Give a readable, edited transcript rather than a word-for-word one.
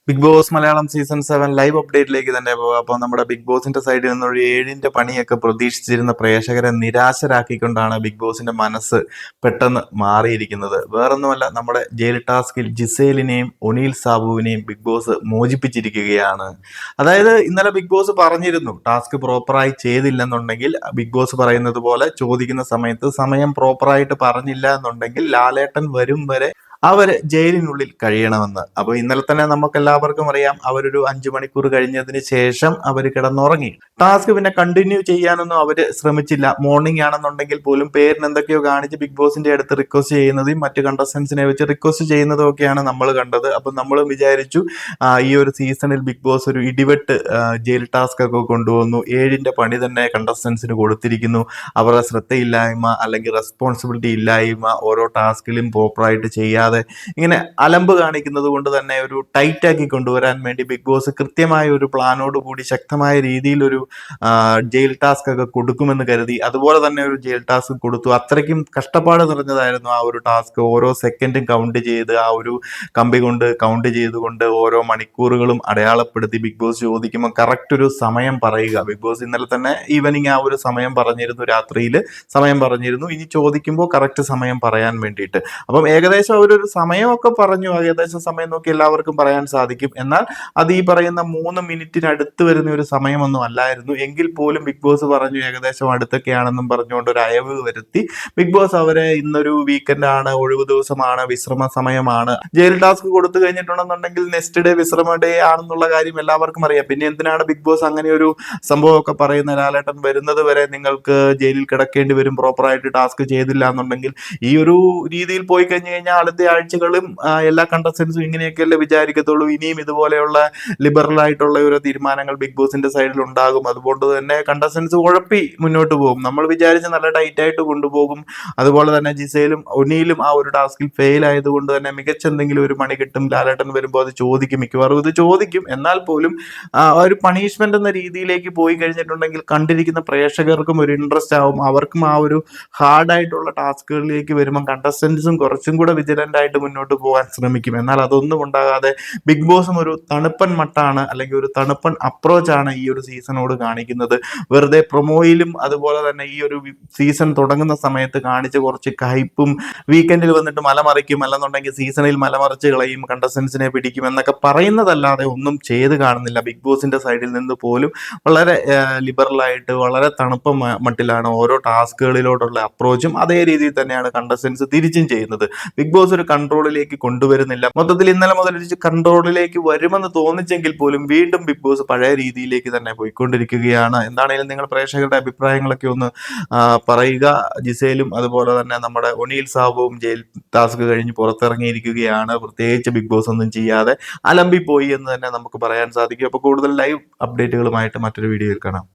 Big Boss Malayalam season 7 live അപ്ഡേറ്റിലേക്ക് തന്നെ പോകാം. അപ്പോൾ നമ്മുടെ ബിഗ് ബോസിന്റെ സൈഡിൽ നിന്നൊരു 7ന്റെ പണിയൊക്കെ പ്രതീക്ഷിച്ചിരുന്ന പ്രേക്ഷകരെ നിരാശരാക്കിക്കൊണ്ടാണ് ബിഗ് ബോസിന്റെ മനസ്സ് പെട്ടെന്ന് മാറിയിരിക്കുന്നത്. വേറൊന്നുമല്ല, നമ്മുടെ ജയിൽ ടാസ്കിൽ ജിസേലിനെയും ഒനീൽ സാബുവിനെയും ബിഗ് ബോസ് മോചിപ്പിച്ചിരിക്കുകയാണ്. അതായത് ഇന്നലെ ബിഗ് ബോസ് പറഞ്ഞിരുന്നു, ടാസ്ക് പ്രോപ്പറായി ചെയ്തില്ലെന്നുണ്ടെങ്കിൽ ബിഗ് ബോസ് പറയുന്നത് പോലെ ചോദിക്കുന്ന സമയത്ത് സമയം പ്രോപ്പറായിട്ട് പറഞ്ഞില്ല എന്നുണ്ടെങ്കിൽ ലാലേട്ടൻ വരും വരെ അവര് ജയിലിനുള്ളിൽ കഴിയണമെന്ന്. അപ്പൊ ഇന്നലെ തന്നെ നമുക്ക് എല്ലാവർക്കും അറിയാം, അവരൊരു 5 മണിക്കൂർ കഴിഞ്ഞതിന് ശേഷം അവർ കിടന്നുറങ്ങി. ടാസ്ക് പിന്നെ കണ്ടിന്യൂ ചെയ്യാനൊന്നും അവര് ശ്രമിച്ചില്ല. മോർണിംഗ് ആണെന്നുണ്ടെങ്കിൽ പോലും പേരിന് എന്തൊക്കെയോ കാണിച്ച് ബിഗ് ബോസിന്റെ അടുത്ത് റിക്വസ്റ്റ് ചെയ്യുന്നതും മറ്റു കണ്ടസ്റ്റൻസിനെ വെച്ച് റിക്വസ്റ്റ് ചെയ്യുന്നതും ഒക്കെയാണ് നമ്മൾ കണ്ടത്. അപ്പൊ നമ്മൾ വിചാരിച്ചു ഈ ഒരു സീസണിൽ ബിഗ് ബോസ് ഒരു ഇടിവെട്ട് ജയിൽ ടാസ്ക് ഒക്കെ കൊണ്ടുവന്നു, 7ന്റെ പണി തന്നെ കണ്ടസ്റ്റൻസിന് കൊടുത്തിരിക്കുന്നു. അവരുടെ ശ്രദ്ധയില്ലായ്മ അല്ലെങ്കിൽ റെസ്പോൺസിബിലിറ്റി ഇല്ലായ്മ, ഓരോ ടാസ്കിലും പ്രോപ്പറായിട്ട് ചെയ്യാതെ ഇങ്ങനെ അലമ്പ് കാണിക്കുന്നത് കൊണ്ട് തന്നെ ഒരു ടൈറ്റ് ആക്കി കൊണ്ടുവരാൻ വേണ്ടി ബിഗ് ബോസ് കൃത്യമായ ഒരു പ്ലാനോട് കൂടി ശക്തമായ രീതിയിൽ ഒരു ജയിൽ ടാസ്ക് ഒക്കെ കൊടുക്കുമെന്ന് കരുതി അതുപോലെ തന്നെ ഒരു ജയിൽ ടാസ്ക് കൊടുത്തു. അത്രയ്ക്കും കഷ്ടപ്പാട് നിറഞ്ഞതായിരുന്നു ആ ഒരു ടാസ്ക്. ഓരോ സെക്കൻഡും കൗണ്ട് ചെയ്ത് ആ ഒരു കമ്പി കൊണ്ട് കൗണ്ട് ചെയ്തുകൊണ്ട് ഓരോ മണിക്കൂറുകളും അടയാളപ്പെടുത്തി ബിഗ് ബോസ് ചോദിക്കുമ്പോൾ കറക്റ്റ് ഒരു സമയം പറയുക. ബിഗ് ബോസ് ഇന്നലെ തന്നെ ഈവനിങ് ആ ഒരു സമയം പറഞ്ഞിരുന്നു, രാത്രിയിൽ സമയം പറഞ്ഞിരുന്നു, ഇനി ചോദിക്കുമ്പോൾ കറക്റ്റ് സമയം പറയാൻ വേണ്ടിയിട്ട്. അപ്പം ഏകദേശം അവരൊരു സമയമൊക്കെ പറഞ്ഞു, ഏകദേശം സമയം നോക്കി എല്ലാവർക്കും പറയാൻ സാധിക്കും. എന്നാൽ അത് ഈ പറയുന്ന 3 മിനിറ്റിനടുത്ത് വരുന്ന ഒരു സമയമൊന്നും അല്ലായിരുന്നു. എങ്കിൽ പോലും ബിഗ് ബോസ് പറഞ്ഞു ഏകദേശം അടുത്തൊക്കെയാണെന്നും പറഞ്ഞുകൊണ്ട് ഒരു അയവ് വരുത്തി ബിഗ് ബോസ് അവരെ ഇന്നൊരു വീക്കെൻഡ് ആണ്, ഒഴിവ് ദിവസമാണ്, വിശ്രമ സമയമാണ്, ജയിൽ ടാസ്ക് കൊടുത്തു കഴിഞ്ഞിട്ടുണ്ടെന്നുണ്ടെങ്കിൽ നെക്സ്റ്റ് ഡേ വിശ്രമ ഡേ ആണെന്നുള്ള കാര്യം എല്ലാവർക്കും അറിയാം. പിന്നെ എന്തിനാണ് ബിഗ് ബോസ് അങ്ങനെ ഒരു സംഭവമൊക്കെ പറയുന്ന? ലാലേട്ടൻ വരുന്നത് വരെ നിങ്ങൾക്ക് ജയിലിൽ കിടക്കേണ്ടി വരും പ്രോപ്പറായിട്ട് ടാസ്ക് ചെയ്തില്ല എന്നുണ്ടെങ്കിൽ. ഈ ഒരു രീതിയിൽ പോയി കഴിഞ്ഞു കഴിഞ്ഞാൽ അടുത്ത ആഴ്ചകളും എല്ലാ കണ്ടസ്റ്റൻസും ഇങ്ങനെയൊക്കെയല്ലേ വിചാരിക്കത്തുള്ളൂ. ഇനിയും ഇതുപോലെയുള്ള ലിബറൽ ആയിട്ടുള്ള ഓരോ തീരുമാനങ്ങൾ ബിഗ് ബോസിന്റെ സൈഡിൽ ഉണ്ടാകും. അതുകൊണ്ട് തന്നെ കണ്ടസ്റ്റൻസ് ഉഴപ്പി മുന്നോട്ട് പോകും. നമ്മൾ വിചാരിച്ച് നല്ല ടൈറ്റ് ആയിട്ട് കൊണ്ടുപോകും. അതുപോലെ തന്നെ ജിസയിലും ഒനിയിലും ആ ഒരു ടാസ്കിൽ ഫെയിൽ ആയതുകൊണ്ട് തന്നെ മികച്ച എന്തെങ്കിലും ഒരു പണി കിട്ടും. ലാലേട്ടൻ വരുമ്പോൾ അത് ചോദിക്കും, മിക്കവാറും ഇത് ചോദിക്കും. എന്നാൽ പോലും ഒരു പണിഷ്മെന്റ് എന്ന രീതിയിലേക്ക് പോയി കഴിഞ്ഞിട്ടുണ്ടെങ്കിൽ കണ്ടിരിക്കുന്ന പ്രേക്ഷകർക്കും ഒരു ഇൻട്രസ്റ്റ് ആവും. അവർക്കും ആ ഒരു ഹാർഡായിട്ടുള്ള ടാസ്കുകളിലേക്ക് വരുമ്പോൾ കണ്ടസ്റ്റൻസും കുറച്ചും കൂടെ വിജിലന്റ് ആയിട്ട് മുന്നോട്ട് പോകാൻ ശ്രമിക്കും. എന്നാൽ അതൊന്നും ഉണ്ടാകാതെ ബിഗ് ബോസും ഒരു തണുപ്പൻ മട്ടാണ്, അല്ലെങ്കിൽ ഒരു തണുപ്പൻ അപ്രോച്ചാണ് ഈ ഒരു സീസണോട് കാണിക്കുന്നത്. വെറുതെ പ്രൊമോയിലും അതുപോലെ തന്നെ ഈ ഒരു സീസൺ തുടങ്ങുന്ന സമയത്ത് കാണിച്ച കുറച്ച് ഹൈപ്പും, വീക്കെൻഡിൽ വന്നിട്ട് മലമറിക്കും, അല്ലെന്നുണ്ടെങ്കിൽ സീസണിൽ മലമറിച്ച് കളയും, കണ്ടസ്റ്റൻസിനെ പിടിക്കും എന്നൊക്കെ പറയുന്നതല്ലാതെ ഒന്നും ചെയ്ത് കാണുന്നില്ല. ബിഗ് ബോസിന്റെ സൈഡിൽ നിന്ന് പോലും വളരെ ലിബറലായിട്ട് വളരെ തണുപ്പ മട്ടിലാണ് ഓരോ ടാസ്കുകളിലോട്ടുള്ള അപ്രോച്ചും. അതേ രീതിയിൽ തന്നെയാണ് കണ്ടസ്റ്റൻസ് തിരിച്ചും ചെയ്യുന്നത്. ബിഗ് ബോസ് ഒരു കൺട്രോളിലേക്ക് കൊണ്ടുവരുന്നില്ല. മൊത്തത്തിൽ ഇന്നലെ മുതൽ കൺട്രോളിലേക്ക് വരുമെന്ന് തോന്നിച്ചെങ്കിൽ പോലും വീണ്ടും ബിഗ് ബോസ് പഴയ രീതിയിലേക്ക് തന്നെ പോയിക്കൊണ്ടിരിക്കുകയാണ്. എന്താണെങ്കിലും നിങ്ങൾ പ്രേക്ഷകരുടെ അഭിപ്രായങ്ങളൊക്കെ ഒന്ന് പറയുക. ജിസേലും അതുപോലെ തന്നെ നമ്മുടെ ഒനീൽ സാബുവും ജയിൽ ടാസ്ക് കഴിഞ്ഞ് പുറത്തിറങ്ങിയിരിക്കുകയാണ്. പ്രത്യേകിച്ച് ബിഗ് ബോസ് ഒന്നും ചെയ്യാതെ അലമ്പി പോയി എന്ന് തന്നെ നമുക്ക് പറയാൻ സാധിക്കും. അപ്പോൾ കൂടുതൽ ലൈവ് അപ്ഡേറ്റുകളുമായിട്ട് മറ്റൊരു വീഡിയോയിൽ കാണാം.